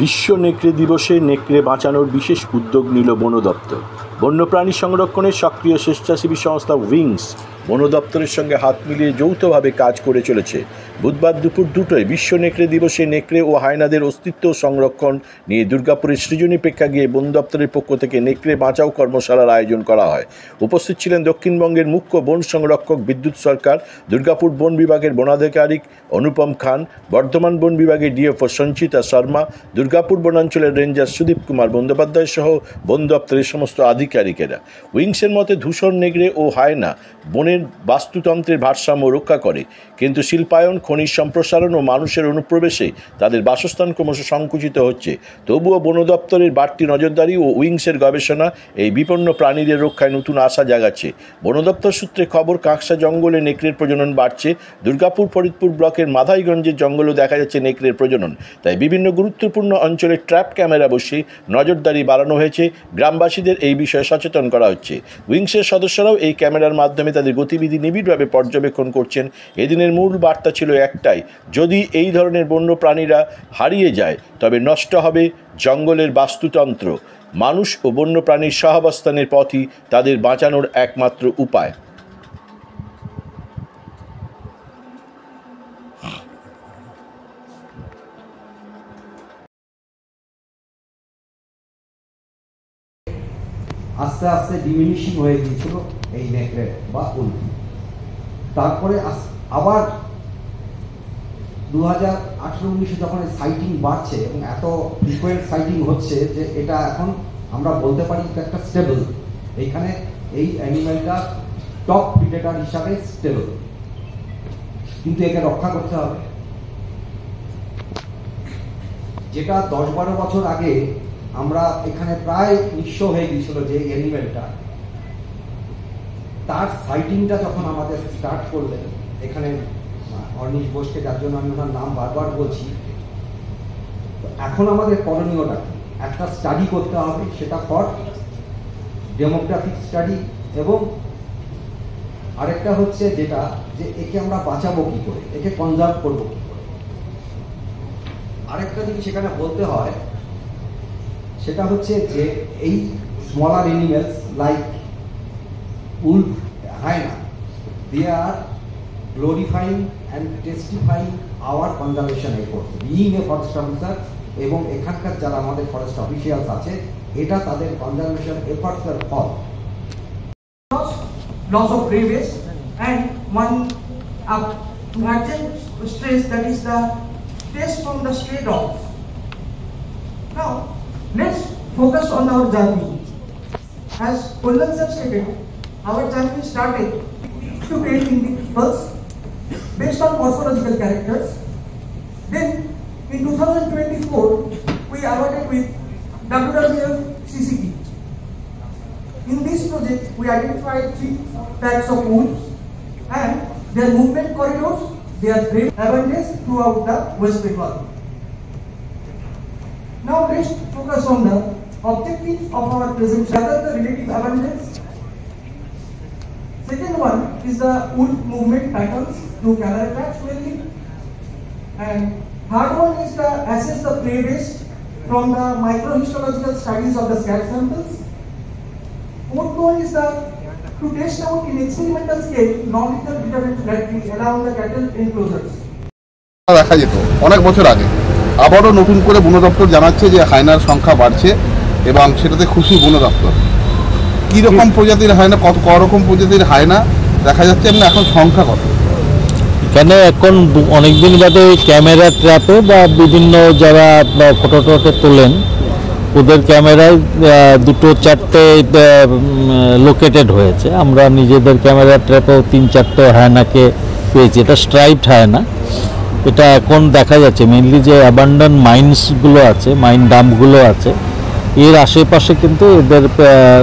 বিশ্ব নেকড়ে দিবসে নেকড়ে বাঁচানোর বিশেষ উদ্যোগ নিল বন দপ্তর। বন্যপ্রাণী সংরক্ষণের সক্রিয় স্বেচ্ছাসেবী সংস্থা উইংস বন দপ্তরের সঙ্গে হাত মিলিয়ে যৌথভাবে কাজ করে চলেছে। বুধবার দুপুর 2টায় বিশ্ব নেকড়ে দিবসে নেকড়ে ও হায়নাদের অস্তিত্ব সংরক্ষণ নিয়ে দুর্গাপুরের সৃজনী প্রেক্ষাগৃহে বন দপ্তরের পক্ষ থেকে নেকড়ে বাঁচাও কর্মশালার আয়োজন করা হয়। উপস্থিত ছিলেন দক্ষিণবঙ্গের মুখ্য বন সংরক্ষক বিদ্যুৎ সরকার, দুর্গাপুর বন বিভাগের বনাধিকারিক অনুপম খান, বর্ধমান বন বিভাগের ডিএফও সঞ্চিতা শর্মা, দুর্গাপুর বনাঞ্চলের রেঞ্জার সুদীপ কুমার বন্দ্যোপাধ্যায় সহ বন দপ্তরের সমস্ত আধিকারিকেরা। উইংসের মতে ধূসর নেকড়ে ও হায়না বনের বাস্তুতন্ত্রের ভারসাম্য রক্ষা করে, কিন্তু শিল্পায়ন, খনিজ সম্প্রসারণ ও মানুষের অনুপ্রবেশে তাদের বাসস্থান ক্রমশ সংকুচিত হচ্ছে। তবুও বন দপ্তরের বাড়তি নজরদারি ও উইংসের গবেষণা এই বিপন্ন প্রাণীদের রক্ষায় নতুন আশা জাগাচ্ছে। বন দপ্তর সূত্রে খবর, কাঁকসা জঙ্গলে নেকড়ের প্রজনন বাড়ছে। দুর্গাপুর ফরিদপুর ব্লকের মাধাইগঞ্জের জঙ্গলেও দেখা যাচ্ছে নেকড়ের প্রজনন। তাই বিভিন্ন গুরুত্বপূর্ণ অঞ্চলে ট্র্যাপ ক্যামেরা বসিয়ে নজরদারি বাড়ানো হয়েছে। গ্রামবাসীদের এই বিষয়ে সচেতন করা হচ্ছে। উইংসের সদস্যরাও এই ক্যামেরার মাধ্যমে তাদের গতিবিধি নিবিড়ভাবে পর্যবেক্ষণ করছেন। এদিনের মূল বার্তা ছিল একটাই: যদি এই ধরনের বন্য প্রাণীরা হারিয়ে যায় তবে নষ্ট হবে জঙ্গলের বাস্তুতন্ত্র। মানুষ ও বন্যপ্রাণীর সহাবস্থানের পথই তাদের বাঁচানোর একমাত্র উপায়। আস্তে আস্তে ডিমিনিশিং হয়ে গিয়েছিল এই নেকড়ে বা উল্ফ। তারপরে আবার 2018-19 যখন সাইটিং বাড়ছে এবং এত ফ্রিকোয়েন্ট সাইটিং হচ্ছে যে এটা এখন আমরা বলতে পারি একটা স্টেবল, এইখানে এই অ্যানিমেলটা টপ প্রিডেটর হিসাবে স্টেবল, কিন্তু একে রক্ষা করতে হবে। যেটা 10-12 বছর আগে আমরা এখানে প্রায় নিঃস্ব হয়ে গিয়েছিল যে অ্যানিমেলটা, তার সাইটিংটা যখন আমাদের স্টার্ট করলেন এখানে অর্নিশ বোসকে, যার জন্য আমি ওনার নাম বারবার বলছি, এখন আমাদের করণীয়টা একটা স্টাডি করতে হবে, সেটা ফর ডেমোগ্রাফিক স্টাডি, এবং আরেকটা হচ্ছে যেটা যে একে আমরা বাঁচাবো কি করে, একে কনজার্ভ করবো কি করে। আরেকটা জিনিস সেখানে বলতে হয়, সেটা হচ্ছে যে এই smaller animals like wolf, hyena, they are glorifying and testifying our conservation efforts being a forest officer, এবং এখানকার যারা আমাদের ফরেস্ট অফিসিয়ালস আছে এটা তাদের কনজারভেশন এফর্টসের ফল। Loss of prey base and one urgent stress, that is the test from the stray dogs. Now let's focus on our journey. As Kullan sir stated, our journey started to create individuals based on morphological characters. Then in 2024 we awarded with WWF CCT. In this project we identified 3 types of wolves and their movement corridors, their prey abundance throughout the West Bengal. Now let's focus on the objectives of our presentation, rather the relative abundance. Second one is the wolf movement patterns through camera traps mainly, and third one is the assess the prey base from the microhistological studies of the scalp samples. Fourth one is the to test out in experimental scale non-lethal deterrent strategy around the cattle enclosures. দেখা যেত অনেক বছর আগে, আবারও নতুন করে বন দপ্তর জানাচ্ছে যে হায়নার সংখ্যা বাড়ছে এবং সেটাতে খুশি বন দপ্তর। কী রকম প্রজাতির হায়না, কত রকম প্রজাতির হায়না দেখা যাচ্ছে, এবং এখন সংখ্যা কত? এখানে এখন অনেকদিন বাদে ক্যামেরা ট্র্যাপে বা বিভিন্ন যারা ফটো টটো তোলেন ওদের ক্যামেরায় 2-4টে লোকেটেড হয়েছে। আমরা নিজেদের ক্যামেরা ট্র্যাপেও 3-4টে হায়নাকে পেয়েছি। এটা স্ট্রাইপড হায়না। এটা এখন দেখা যাচ্ছে মেনলি যে অ্যাবান্ডন মাইন্সগুলো আছে, মাইন ডাম্পগুলো আছে, এর আশেপাশে কিন্তু এদের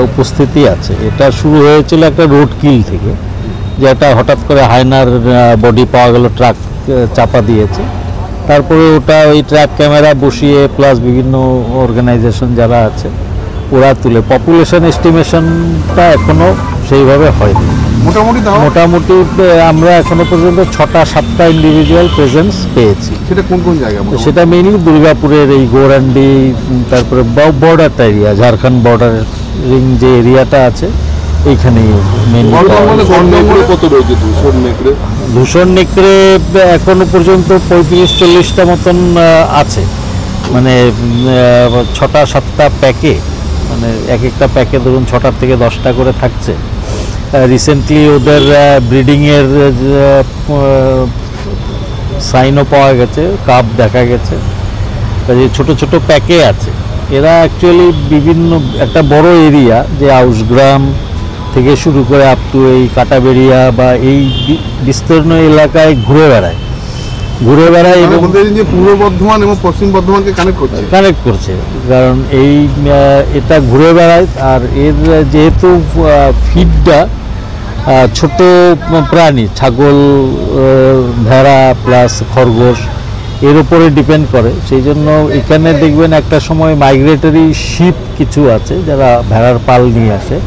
উপস্থিতি আছে। এটা শুরু হয়েছিল একটা রোড কিল থেকে, যেটা হঠাৎ করে হায়নার বডি পাওয়া গেল, ট্রাক চাপা দিয়েছে। তারপরে ওটা ওই ট্র্যাপ ক্যামেরা বসিয়ে প্লাস বিভিন্ন অর্গানাইজেশন যারা আছে ওরা তুলে। পপুলেশন এস্টিমেশনটা এখনও সেইভাবে হয়নি। মোটামুটি তাও মোটামুটি আমরা এখনো পর্যন্ত 6টা-7টা ইন্ডিভিজুয়াল প্রেজেন্স পেয়েছি। সেটা কোন কোন জায়গা? সেটা মেইনলি দুর্গাপুরের এই গৌরান্ডি, তারপরে বর্ডারটা এরিয়া, ঝাড়খণ্ড বর্ডার রিং যে এরিয়াটা আছে এইখানেই মেইনলি। কত রয়েছে ধূসর নেকড়ে এখনো পর্যন্ত 35-40টা মতন আছে, মানে 6টা-7টা প্যাকে, মানে এক একটা প্যাকে ধরুন 6টা থেকে 10টা করে থাকছে। রিসেন্টলি ওদের ব্রিডিংয়ের সাইনও পাওয়া গেছে, কাপ দেখা গেছে, কাজে ছোট ছোট প্যাকে আছে। এরা অ্যাকচুয়ালি বিভিন্ন একটা বড় এরিয়া, যে আউসগ্রাম থেকে শুরু করে আপ টু এই কাটাবেড়িয়া বা এই বিস্তীর্ণ এলাকায় ঘুরে বেড়ায় এবং পূর্ব বর্ধমান এবং পশ্চিম বর্ধমানকে কানেক্ট করছে, কারণ এই এটা ঘুরে বেড়ায়। আর এর যেহেতু ফিডটা ছোট প্রাণী, ছাগল, ভেড়া প্লাস খরগোশ, এর উপরে ডিপেন্ড করে, সেই জন্য এখানে দেখবেন একটা সময় মাইগ্রেটরি শিপ কিছু আছে যারা ভেড়ার পাল নিয়ে আসে।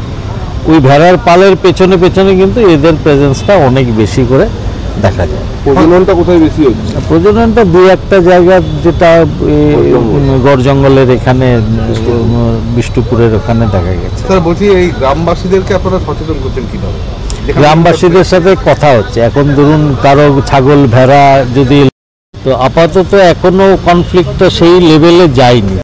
ওই ভেড়ার পালের পেছনে পেছনে কিন্তু এদের প্রেজেন্সটা অনেক বেশি করে দেখা যায়। প্রজননটা কোথায় বেশি হচ্ছে? প্রজননটা 2-1টা জায়গা, যেটা গড় জঙ্গলের এখানে, বিষ্ণুপুরের ওখানে দেখা গেছে। স্যার বলছি, এই গ্রামবাসীদেরকে আপনারা সচেতন করছেন কিভাবে? গ্রামবাসীদের সাথে কথা হচ্ছে। এখন ধরুন কারো ছাগল ভেড়া যদি, তো আপাতত এখনো কনফ্লিক্টটা সেই লেভেলে যায়নি।